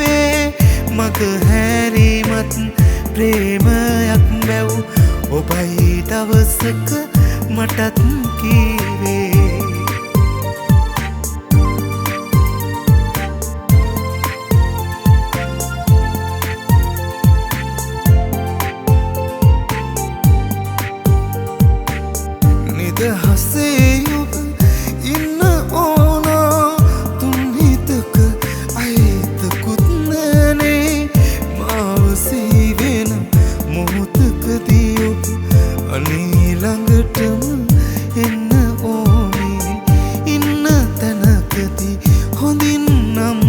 කීවේ මග හැරීමත් ප්‍රේමයක් බැව් ඔබයි දවසක මටත් කීවේ නිදහසේ ඔබ ඉන්න ඕනා තුන් හිතක අයිතකුත් නැනේ මාව සීවෙන මොහොතකදී ඔබ අනේ ළඟටම එන්න ඕනේ ඉන්න තැනකදී හොඳින් නම්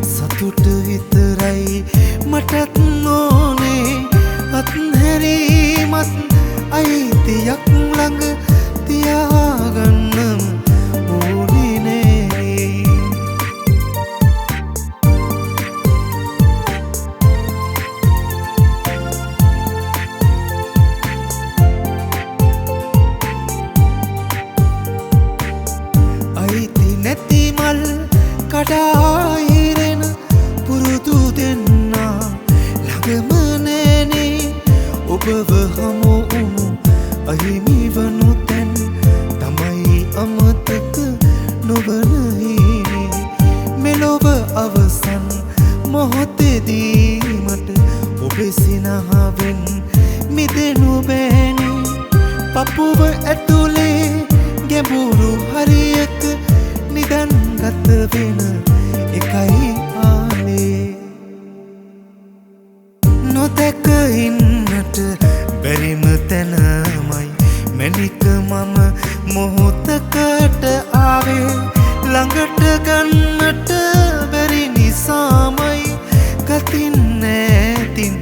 සතුට විතරයි මටත් ඕනේ අත්හැරීමත් අයිතියක් ළඟ තියාගන්නම ඕනේ නේ අයිති නැති මල් කඩා ඉරෙන පුරුදු දෙන්නා ළඟම නෑනේ ඔබව හමු වුණු අහිමි වනු තැන් තමයි අමතක නොවන හිමි මෙලොව අවසන් මොහොතේදී මට ඔබේ සිනහවෙන් මිදෙනු බෑනේ පපුව ඇතුලේ ගැඹුරු හරියක නිදන් ගත වෙන එකයි ආලේ නොදැක ඉන්නට බැරිම තැනමයි මැනික මම මොහොතකට ආවේ ළඟට ගන්නට බැරි නිසාමයි ගතින් නැතින්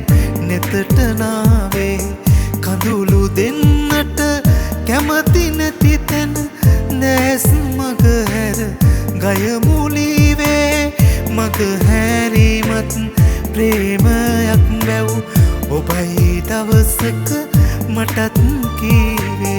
නෙතට නාවේ කඳුළු දෙන්නට කැමති නැති තැන දැස් මග හැර ගයමුලීවේ මග හැරීමත් ප්‍රේමයක් බැව් ඔබයි දවසක මටත් කීවේ